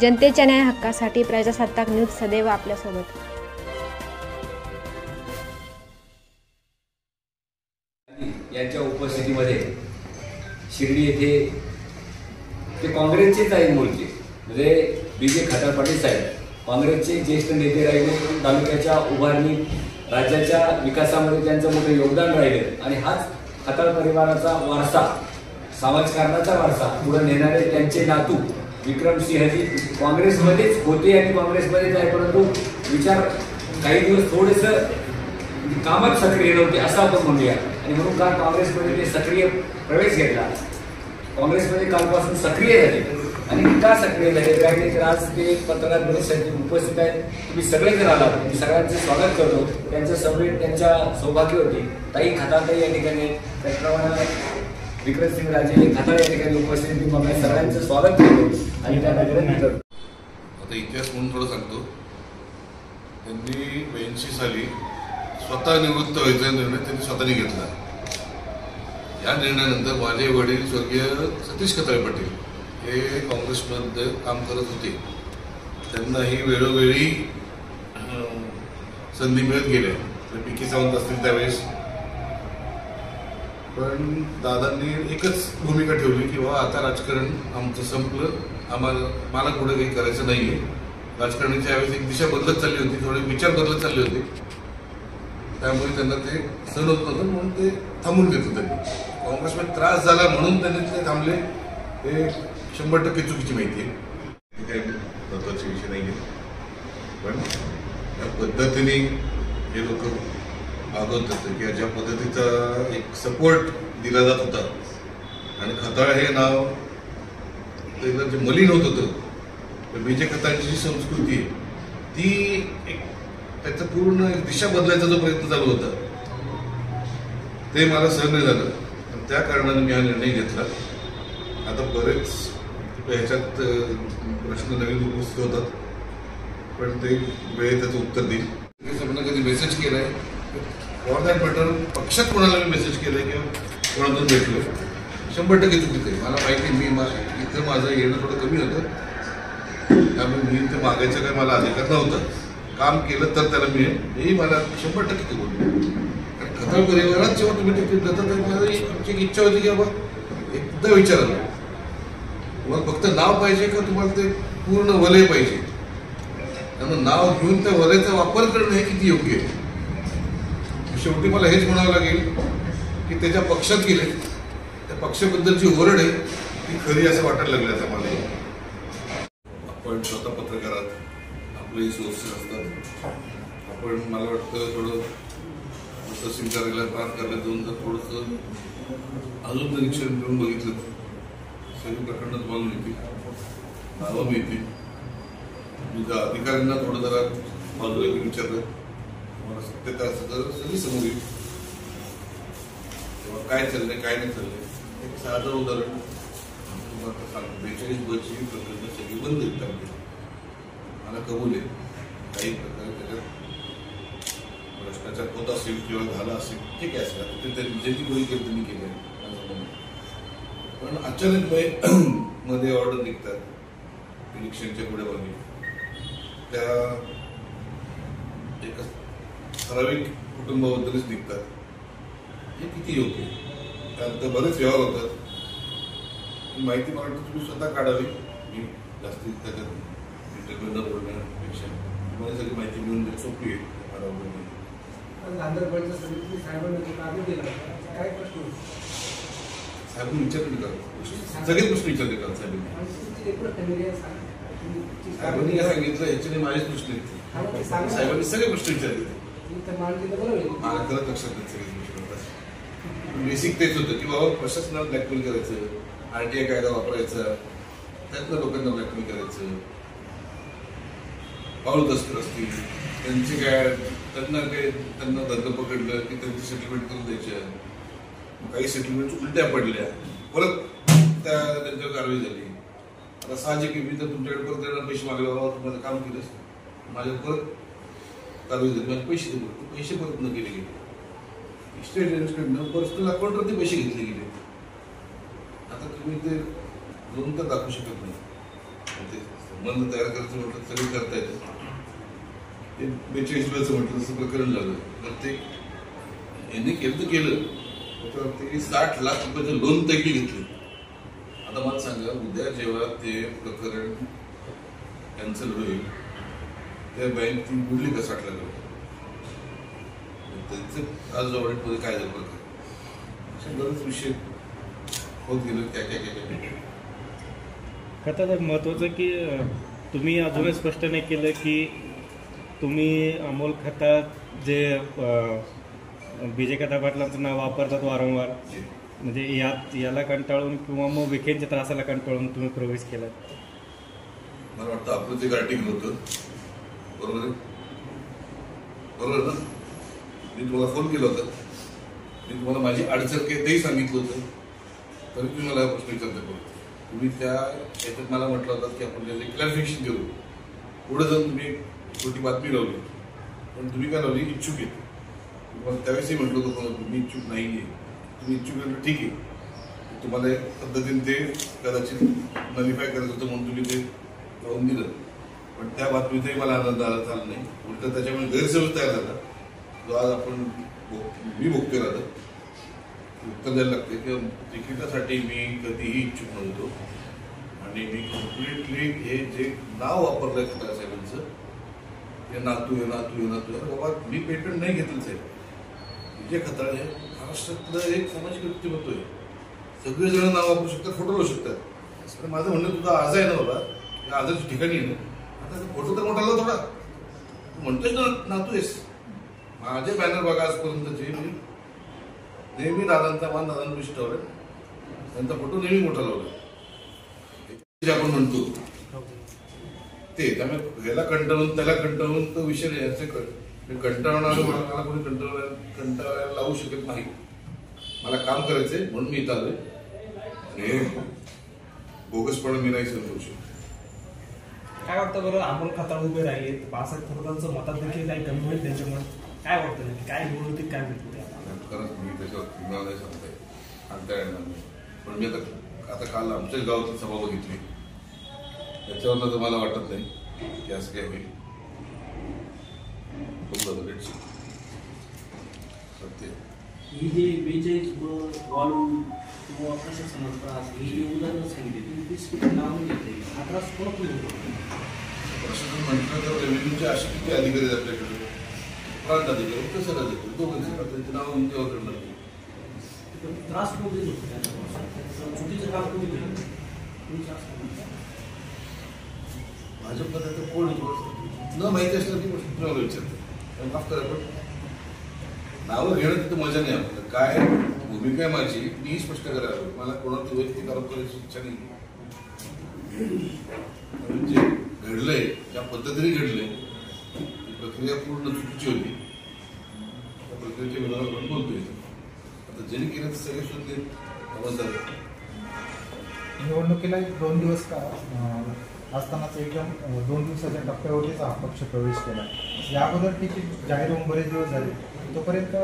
जनतेच्या न्याय हक्कासाठी प्रजासत्ताक न्यूज सदैव आपल्यासोबत। यांच्या उपस्थितीमध्ये शिर्डी येथे ते काँग्रेसचेच आहे मूळचे, म्हणजे बी.जे. खताळ पाटील साहेब काँग्रेसचे ज्येष्ठ नेते राहिले। तालुक्याच्या उभारणी राज्याच्या विकासामध्ये त्यांचं मोठं योगदान राहिले आणि हाच खताळ परिवाराचा वारसा, समाजकारणाचा वारसा पुढे नेणारे त्यांचे नातू विक्रमसिंहजी काँग्रेसमध्येच होते आणि काँग्रेसमध्येच आहे, परंतु विचार काही दिवस थोडेसं कामात सक्रिय नव्हते असं आपण म्हणूया आणि म्हणून काल काँग्रेसमध्ये ते सक्रिय प्रवेश घेतला। काँग्रेसमध्ये कालपासून सक्रिय झाले आणि का सक्रिय झाले काय तर आज ते पत्रकार परिषदेत उपस्थित आहेत। तुम्ही सगळेजण आलात, मी सगळ्यांचे स्वागत करतो। त्यांचं सभेत त्यांच्या सौभाग्यवती ताई खताळ या ठिकाणी, त्याचप्रमाणे विक्रमसिंह राजे खताळ या ठिकाणी उपस्थित, मी सगळ्यांचं स्वागत करतो आणि त्यांना विनंती करतो। आता इतिहास म्हणून थोडं सांगतो। त्यांनी 82 साली स्वतः निवृत्त व्हायचा निर्णय त्यांनी स्वतःने घेतला। या निर्णयानंतर माझे वडील स्वर्गीय सतीश खताळ पाटील हे काँग्रेसमध्ये काम करत होते, त्यांनाही वेळोवेळी संधी मिळत गेल्या। पी.के. सावंत असतील त्यावेळेस, पण दादांनी एकच भूमिका ठेवली की बाबा आता राजकारण आमचं संपलं, मला पुढे काही करायचं नाहीये। राजकारणाची यावेळेस एक दिशा बदलत चालली होती, थोडे विचार बदलत चालले होते, त्यामुळे त्यांना ते सहन होत नव्हतं म्हणून ते थांबून घेतलं। त्यांनी काँग्रेसमध्ये त्रास झाला म्हणून त्यांनी ते थांबले, हे 100% चुकीची माहिती आहे। हे काही महत्वाचे विषय नाही आहे, पण या पद्धतीने हे लोक मागवत होते की ज्या पद्धतीचा एक सपोर्ट दिला जात होता आणि खताळ हे नाव त्याला जे मलिन होत होतं, बी.जे. खताळची जी संस्कृती आहे ती एक त्याचं पूर्ण दिशा बदलायचा जो प्रयत्न चालू होता ते मला सहन नाही झालं, त्या कारणाने मी हा निर्णय घेतला। आता बरेच ह्याच्यात प्रश्न नवीन उपस्थित होतात, पण ते वेळेत त्याचं उत्तर देईल। कधी मेसेज केलाय फॉर दॅट मॅटर, पक्षात कोणाला मी मेसेज केलाय किंवा कोणातून भेटलो, 100% चुकीचं आहे। मला माहिती मी इथं माझं येणं थोडं कमी होतं, त्यामुळे मी इथं मागायचं काय मला अधिकार नव्हता। काम केलं तर त्याला मिळेल हेही मला 100% बोलतो। कारण खताळ परिवारात जेव्हा तुम्ही तिकीट देता तर माझी आमची एक इच्छा होती की बाबा एकदा विचारायला तुम्हाला फक्त नाव पाहिजे का तुम्हाला ते पूर्ण वलय पाहिजे, त्यामुळे नाव घेऊन त्या वलयाचा वापर करणं हे किती योग्य आहे। शेवटी मला हेच म्हणावं लागेल की त्याच्या पक्षात गेले, त्या पक्षाबद्दलची ओरड आहे ती खरी असं वाटायला लागलं आता मला। आपण स्वतः पत्रकारात आपले सोर्सेस असतात, आपण मला वाटतं थोडं तहसील कार्यालयात प्रांत कार्यालयात जाऊन जर थोडंसं अजून निरीक्षण करून बघितलं सगळी प्रकरणं तुम्हाला मिळतील, नावं मिळतील। मी त्या अधिकाऱ्यांना थोडं जरा बाजूला विचारलं, मला सत्यता असं तर सगळी समोर येईल तेव्हा काय चाललंय काय नाही चाललंय। एक साधं उदाहरण तुम्हाला सांगतो, 42 प्रकरणं सगळी बंद आहेत, मला कबूल आहे काही प्रकारे त्याच्यात भ्रष्टाचार होत असेल किंवा झाला असेल, ठीक आहे असेल, ज्यांनी कोणी केलं त्यांनी केलं, पण अचानक मध्ये ऑर्डर निघतात इलेक्शनच्या पुढे मागे, त्या एक ठराविक कुटुंबाबद्दलच निघतात, हे किती योग्य आहे? त्यानंतर बरेच व्यवहार होतात, माहिती मला वाटतं तुम्ही स्वतः काढावी, मी जास्तीत त्याच्यात इंटरव्ह्यू न बोलण्यापेक्षा तुम्हाला सगळी माहिती मिळून देत सोपी आहे। साहेबांनी विचारले का सगळे प्रश्न विचारले का साहेबांनी काय सांगितलं याच्याने माझेच प्रश्न आहेत, साहेबांनी सगळे प्रश्न विचारले, मला खरंच लक्षात नाही सगळे प्रश्न। बेसिक तेच होतं की बाबा प्रशासनाला ब्लॅकमेल करायचं, RTI कायदा वापरायचा, त्यातनं लोकांना ब्लॅकमेल करायचं, पाऊल तस्कर असतील त्यांचे काय त्यांना धंदा पकडलं की त्यांची सेटलमेंट करून द्यायच्या, काही सेटलमेंट उलट्या पडल्या, परत त्यांच्यावर कारवाई झाली। आता साहजिक मी तर तुमच्याकडे परत देणार पैसे मागले, बाबा तुम्हाला काम केलंच माझ्या परत कारवाई झाली, माझे पैसे दिले, पैसे परत न केले गेले, स्टेट एजन्सीकडनं पर्सनल अकाउंटवरती पैसे घेतले गेले। आता तुम्ही ते दोन तर दाखवू शकत नाही, ते संबंध तयार करायचं म्हटलं सगळं करता येतं. ते 42 म्हटलं तसं प्रकरण झालं. तर ते यांनी केलं तर केलं, त्याच्यावरती 60 लाख रुपयाचं लोन तैकी घेतली. आता मला सांगा, उद्या जेव्हा ते प्रकरण कॅन्सल होईल त्या बँक ती बुडली का 60 लाख रुपये? त्यांचं आज ऑडिटमध्ये काय झालं प्रकार, अशा बरेच विषय होत गेले. काय आता तर महत्त्वाचं की तुम्ही अजूनही स्पष्ट नाही केलं की तुम्ही अमोल खताळ जे विजय खताळ पाटलांचं नाव वापरतात वारंवार, म्हणजे याला कंटाळून किंवा मग विखेंच्या त्रासाला कंटाळून तुम्ही प्रवेश केला. मला वाटतं आपलं ते आर्टिकल होतं, बरोबर आहे? बरोबर ना? मी तुम्हाला फोन केला होता, मी तुम्हाला माझी अडचण तेही सांगितलं होतं, तरी तुम्ही मला प्रश्न विचारता करतो. तुम्ही त्या याच्यात मला म्हटलं होतं की आपण त्याचे क्लॅरिफिकेशन देऊ. पुढे जाऊन तुम्ही छोटी बातमी लावली, पण तुम्ही काय लावली, इच्छुक आहे. तुम्हाला त्यावेळेसही म्हटलं होतं तुम्ही इच्छुक नाही आहे. तुम्ही इच्छुक आहे ठीक आहे, तुम्हाला एक पद्धतीने ते कदाचित नलिफाय करायचं होतं म्हणून तुम्ही ते लावून दिलं. पण त्या बातमीतही मला आनंद झाला नाही, उलट त्याच्यामुळे गैरसमज तयार झाला, जो आज आपण मी भोगते राहतो. उत्तर द्यायला लागते की तिकिटासाठी मी कधीही इच्छुक नव्हतो आणि मी कम्प्लिटली हे जे नाव वापरलंय खताळ साहेबांचं, हे नातू आहे नातू आहे नातू आहे. बाबा मी पेटंट नाही घेतलं साहेब. विजय खताळ हे महाराष्ट्रातलं एक सामाजिक व्यक्तिमत्व आहे. सगळेजण नाव वापरू शकतात, फोटो लावू शकतात. पण माझं म्हणणं तुझा आज आहे ना बाबा, या आजच ठिकाणी आहे ना, आता फोटो तर मोठा लाव थोडा. तू म्हणतोय ना नातू आहेस. माझे बॅनर बघा आजपर्यंतचे, मी नेहमी दादांचा मान दादांपाशी ठेवला, त्यांचा फोटो नेहमी मोठा लावला. जे आपण म्हणतो ते, त्यामुळे ह्याला कंटाळून त्याला कंटाळून तो विषय नाही. याचे कंटाळणार मला कोणी कंटाळायला लावू शकत नाही. मला काम करायचंय म्हणून मी इथं आलोय. हे बोगसपणा मी नाही सहन करू शकतो. काय वाटतं बरं, अमोल खताळ उभे राहिले, बाळासाहेब थोरातांचं मतात देखील काही कमी होईल त्यांच्यामुळे? काय वाटतं नाही, काय निवडणुकीत काय भेटते? खरंच मी त्याच्यावर तुम्हाला नाही सांगताय, सांगता येणार नाही. पण मी आता काल आमच्याच गावातली सभा बघितली, त्याच्यावरनं तर मला वाटत नाही की असं काय होईल. सत्य ही जे 42 वाढून किंवा प्रशासनाचा त्रास, ही जी उदाहरणं सांगितली ती नाव घेतली, हा त्रास कोणाकडे होतो? प्रशासन म्हटलं तर रेव्हेन्यूचे असे किती अधिकारी आहेत आपल्याकडे, प्रांत अधिकारी, तसं अधिकारी, दोघांचे त्यांचे नाव तेव्हा करणार. त्रास कोण देत होतो त्यांना? चुकीचं काम कोणी केलं? भाजपमध्ये कोण न माहिती असलं ती गोष्ट तुम्हाला विचारते. माफ करा, पण नावं घेणं तिथं मजा नाही. आपल्याला काय भूमिका आहे माझी, मी स्पष्ट करायला हवी. मला कोणाची वैयक्तिक आरोप करायची इच्छा नाही. जे घडलंय ज्या पद्धतीने घडलंय ती प्रक्रिया पूर्ण चुकीची होती. त्या प्रक्रियेच्या विरोधात आपण बोलतोय. आता ज्यांनी केलं तर सगळे शोधले समजतात. निवडणुकीला 2 दिवस का असतानाच एकदम 2 दिवसाच्या टप्प्यावरतीच हा पक्ष प्रवेश केला. या अगोदर तिकीट जाहीर होऊन बरेच दिवस झाले, तोपर्यंत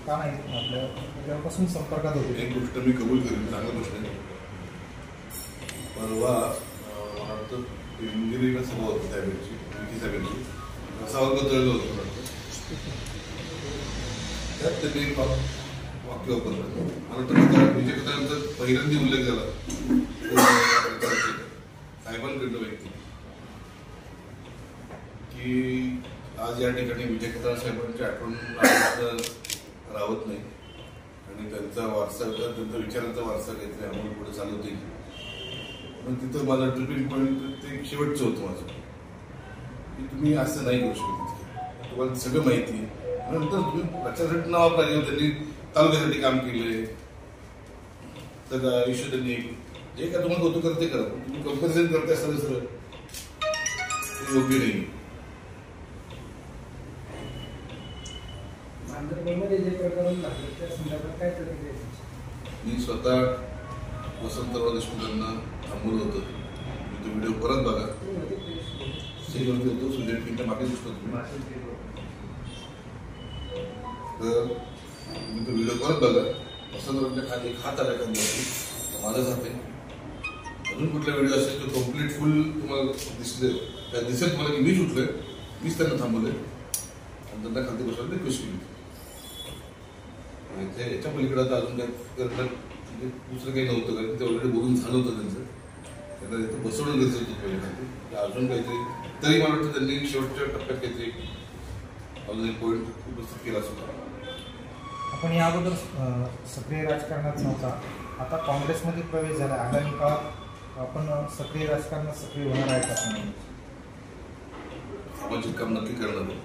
का नाही आपल्या तेव्हापासून संपर्कात होते? एक गोष्ट मी कबूल करेन, चांगला गोष्ट आहे. परवा मला वाटतं इंजिनिअरिंगला सभा होती त्यावेळेची, साहेबांची असा वर्ग तळलं होतं वाटतं. त्यात त्यांनी एक वाक्य वापरलं. मला वाटतं विजय खताळांचा पहिल्यांदा उल्लेख झाला साहेबांकडनं व्यक्ती की आज या ठिकाणी विजय खताळ साहेबांची आठवण राहत नाही आणि त्यांचा वारसा, त्यांचा विचारांचा वारसा काहीतरी आम्हाला पुढे चालवता येईल. पण तिथं माझा ट्रिपिंग पॉईंट ते शेवटचं होतं माझं, की तुम्ही असं नाही करू शकत. तुम्हाला सगळं माहिती आहे. नंतर तुम्ही प्रचारासाठी नाव पाहिजे, त्यांनी तालुक्यासाठी काम केलंय, सगळं आयुष्य त्यांनी जे काय तुम्हाला होतं करते करा. तुम्ही कंपॅरिझन करताय सरळ सरळ, ते योग्य नाही. मी स्वतः वसंतराव देशमुखांना थांबवलं होतं. मी तो व्हिडिओ परत बघा, स्टेजवरती होतो, सुजय पिंटच्या मागे दिसतो तुम्ही, तर तुम्ही तो व्हिडिओ परत बघा. वसंतरावच्या खाली एक हात आला खांद्यावरती, माझाच हात आहे. अजून कुठला व्हिडिओ असेल तो कम्प्लीट फुल तुम्हाला दिसेल मला की मीच उठलोय, मीच त्यांना थांबवलंय आणि त्यांना खाली बसवायला रिक्वेस्ट केली. याच्या पलीकडे आता अजून काय म्हणजे दुसरं काही नव्हतं, कारण ते ऑलरेडी बोलून झालं होतं त्यांचं. त्यांना तिथं बसवणं गरजेचं होतं पहिले खाली. अजून काहीतरी तरी मला वाटतं त्यांनी शेवटच्या टप्प्यात काहीतरी अजून एक पॉईंट उपस्थित केला होता. आपण या अगोदर सक्रिय राजकारणात नव्हता, आता काँग्रेसमध्ये प्रवेश झाला. आगामी काळात आपण सक्रिय राजकारणात सक्रिय होणार आहे का? सामाजिक काम नक्की करणार आहे.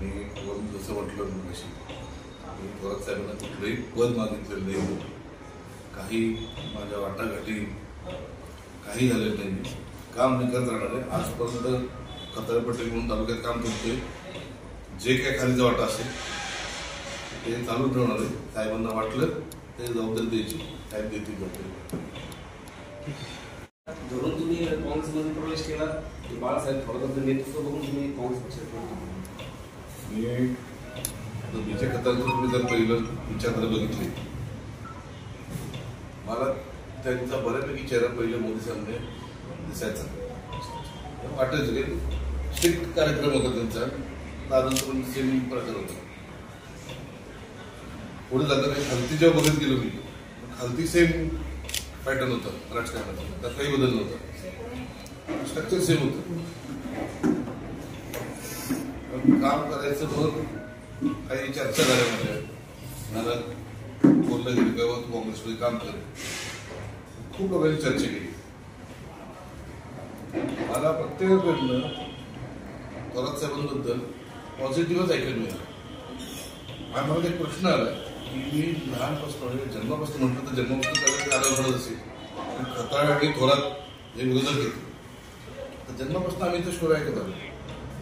मी जसं म्हटलं मगाशी, मी थोरात साहेबांना कुठलंही पद मागितलेलं नाही, काही माझ्या वाटाघाटी काही झालेलं नाही. काम मी करत राहणार आहे. आजपर्यंत खताळे पटेल म्हणून तालुक्यात काम करतोय. जे काय खालीचा वाटा असेल ते चालू ठेवणार आहे. साहेबांना वाटलं ते जबाबदारी द्यायची, साहेब देतील जबाबदारी. धरून तुम्ही काँग्रेसमध्ये प्रवेश केला, बाळासाहेब थोरातांचं नेतृत्व बघून तुम्ही काँग्रेस पक्षात मी बीजे खतांचं तुम्ही जर पहिलं विचारधारा बघितली, मला त्यांचा बऱ्यापैकी चेहरा पहिले मोदी सामने दिसायचा. वाटायचं की स्ट्रिक्ट कार्यक्रम होता त्यांचा, दादांचा पण सेम प्रकार होता. पुढे जाता काही खालती जेव्हा बघत गेलो मी, खालती सेम पॅटर्न होता राजकारणाचा, त्यात काही बदल नव्हता, स्ट्रक्चर सेम होतं. काम करायचं मग काही चर्चा झाल्या म्हणजे मला बोललं गेलं का तू काँग्रेसमध्ये काम कर, खूप लोकांनी चर्चा केली. मला प्रत्येकाकडनं थोरात साहेबांबद्दल पॉझिटिव्हच ऐकायला मिळालं. आणि मला एक प्रश्न आला की मी लहानपासून जन्मापासून म्हटलं तर जन्मापासून आलं घडत असेल, खताळ आणि थोरात हे विरोधक घेतले तर जन्मापासून आम्ही ते स्टोरी ऐकत आलो.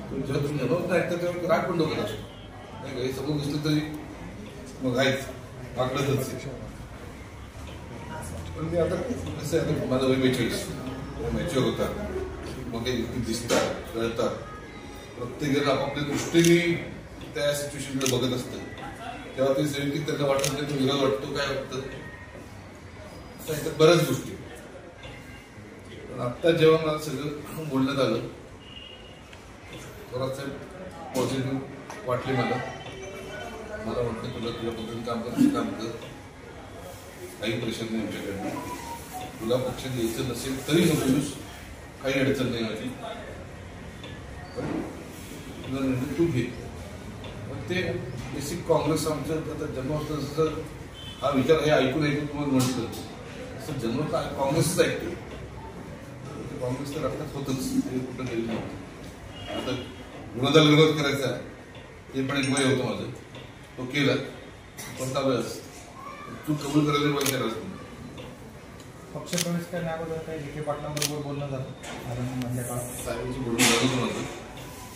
जेव्हा तुम्ही जन्मापासून ऐकता तेव्हा राग पण डोक्यात असतो नाही, काही समोर दिसलं तरी मग आहेच वाकडतच. पण मी आता कसं आहे, आता माझा वय 42 मॅच्युअर होता, मग काही गोष्टी दिसतात कळतात. प्रत्येकाला आपापल्या दृष्टीने त्या सिच्युएशनकडे बघत असतं, तेव्हा ते सेवटिक त्यांना वाटत नाही, तो विरोध वाटतो काय वाटतं त्याच्यात बऱ्याच गोष्टी. पण आत्ता जेव्हा मला सगळं बोलण्यात आलं, थोरात साहेब पॉझिटिव्ह वाटले मला वाटलं तुला पद्धतीने काम कर, काही प्रेशर नाही आमच्याकडनं, तुला पक्षात यायचं नसेल तरी नकोस, काही अडचण नाही माझी, तुला निर्णय तू घे. पण ते बेसिक काँग्रेस आमचं आता जन्मापासून जसं हा विचार हे ऐकून तुम्हाला म्हटलं तसं जन्म काँग्रेसच ऐकतो. काँग्रेस तर रक्तात होतच, ते कुठं गेलं नव्हतं. आता विरोधाला विरोध करायचा हे पण एक वय होतं माझं, तो केला. कोणता वेळेस तू कबूल करायला बंद करायचं. पक्ष प्रवेश करण्या अगोदर काही विखे पाटलांबरोबर बोलणं झालं मधल्या काळात? साहेबांचं बोलणं झालं होतं माझं.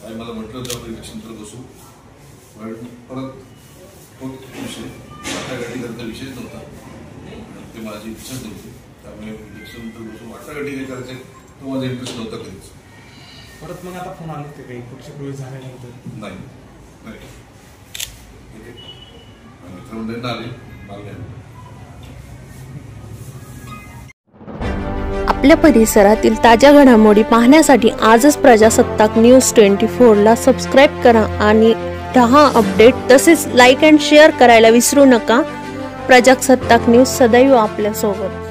साहेब मला म्हटलं होतं आपण इलेक्शनवर बसू, पण परत तो विषय वाटाघाटीकरता विषयच नव्हता, ते माझी इच्छाच नव्हती. त्यामुळे इलेक्शननंतर बसून वाटाघाटी हे करायचे तो माझा इंटरेस्ट नव्हता कधीच. परत मग आता फोन आले ते काही पक्ष प्रवेश झाल्यानंतर? नाही मित्रमंडळींना आले, मला नाही. आपल्या परिसरातील ताज्या घडामोडी पाहण्यासाठी आजच प्रजासत्ताक न्यूज 24ला सबस्क्राईब करा आणि रहा अपडेट. तसेच लाईक अँड शेअर करायला विसरू नका. प्रजासत्ताक न्यूज सदैव आपल्यासोबत.